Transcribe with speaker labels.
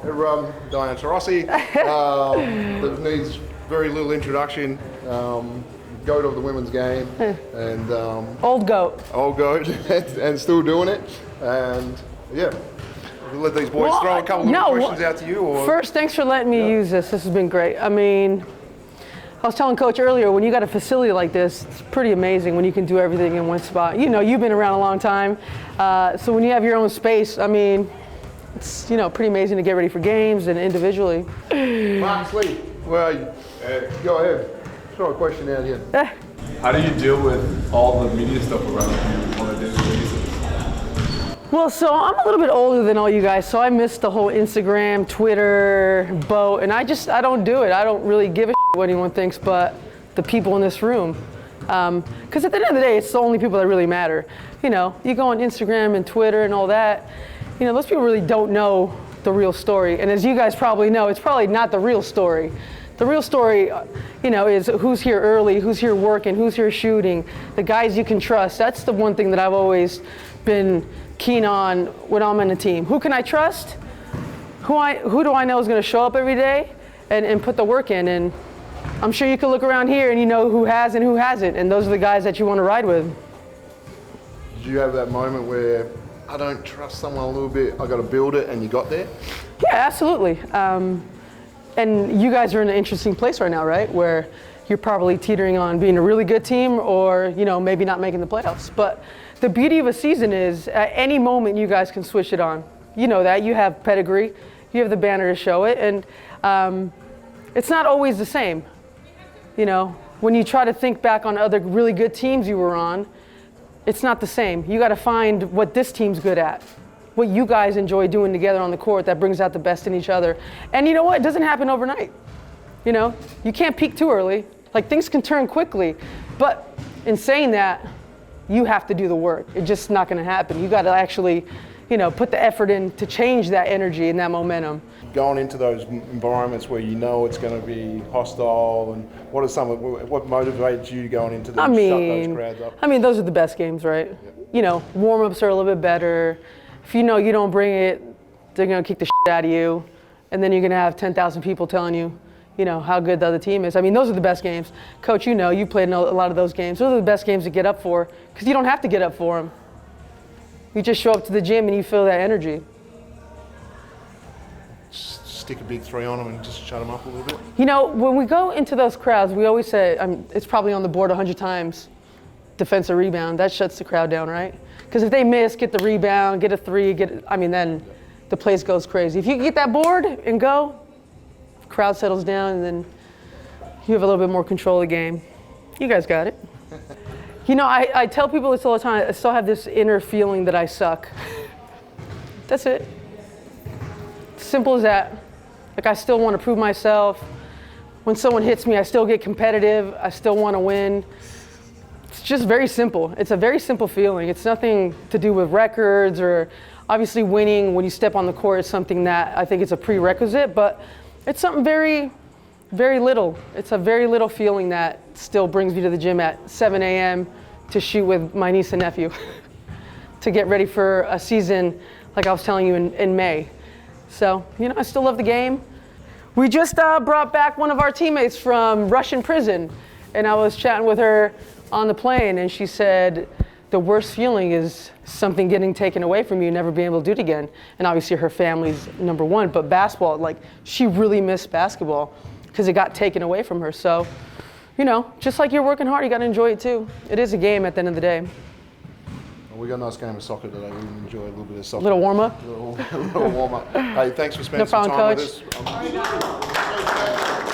Speaker 1: everyone, Diana Taurasi. That needs very little introduction. Goat of the women's game, and
Speaker 2: old goat,
Speaker 1: and still doing it. And yeah, we'll let these boys throw a couple of questions out to you. Or,
Speaker 2: first, thanks for letting me use this. This has been great. I mean, I was telling Coach earlier, when you got a facility like this, it's pretty amazing when you can do everything in one spot. You know, you've been around a long time, so when you have your own space, I mean, it's pretty amazing to get ready for games and individually.
Speaker 1: Mark Slee, well, go ahead. Throw a question out here.
Speaker 3: How do you deal with all the media stuff around you on a daily basis?
Speaker 2: Well, so I'm a little bit older than all you guys, so I missed the whole Instagram, Twitter, boat, and I don't do it. I don't really give a shit what anyone thinks but the people in this room. Because at the end of the day, it's the only people that really matter. You know, you go on Instagram and Twitter and all that, those people really don't know the real story. And as you guys probably know, it's probably not the real story. The real story, is who's here early, who's here working, who's here shooting, the guys you can trust. That's the one thing that I've always been keen on when I'm in a team. Who can I trust? Who do I know is going to show up every day and put the work in? And I'm sure you can look around here and you know who has and who hasn't, and those are the guys that you want to ride with.
Speaker 1: Did you have that moment where I don't trust someone a little bit, I got to build it, and you got there?
Speaker 2: Yeah, absolutely. And you guys are in an interesting place right now, right? Where you're probably teetering on being a really good team or, maybe not making the playoffs. But the beauty of a season is at any moment you guys can switch it on. You know that. You have pedigree. You have the banner to show it. And it's not always the same. When you try to think back on other really good teams you were on, it's not the same. You got to find what this team's good at, what you guys enjoy doing together on the court that brings out the best in each other. And you know what? It doesn't happen overnight. You can't peak too early. Like, things can turn quickly. But in saying that, you have to do the work. It's just not going to happen. You got to actually, put the effort in to change that energy and that momentum.
Speaker 1: Going into those environments where it's going to be hostile, and what motivates you going into them, shut those crowds up?
Speaker 2: I mean, those are the best games, right?
Speaker 1: Yeah.
Speaker 2: Warm-ups are a little bit better. If you don't bring it, they're going to kick the shit out of you. And then you're going to have 10,000 people telling you, how good the other team is. I mean, those are the best games. Coach, you played in a lot of those games. Those are the best games to get up for because you don't have to get up for them. You just show up to the gym and you feel that energy.
Speaker 1: Stick a big three on them and just shut them up a little bit?
Speaker 2: When we go into those crowds, we always say, it's probably on the board 100 times, defensive rebound. That shuts the crowd down, right? Because if they miss, get the rebound, get a three, then the place goes crazy. If you get that board and go, the crowd settles down, and then you have a little bit more control of the game. You guys got it. I tell people this all the time. I still have this inner feeling that I suck. That's it. Simple as that. Like, I still want to prove myself. When someone hits me, I still get competitive. I still want to win. It's just very simple. It's a very simple feeling. It's nothing to do with records or obviously winning when you step on the court is something that I think is a prerequisite, but it's something very, very little. It's a very little feeling that still brings me to the gym at 7 a.m. to shoot with my niece and nephew to get ready for a season like I was telling you in May. So, I still love the game. We just brought back one of our teammates from Russian prison, and I was chatting with her on the plane, and she said the worst feeling is something getting taken away from you, never being able to do it again. And obviously her family's number one, but basketball, she really missed basketball because it got taken away from her. So, just like you're working hard, you got to enjoy it too. It is a game at the end of the day.
Speaker 1: Well, we got a nice game of soccer today. We enjoy a little bit of soccer.
Speaker 2: Little warm up.
Speaker 1: A little warm up. Hey, thanks for spending some time with us.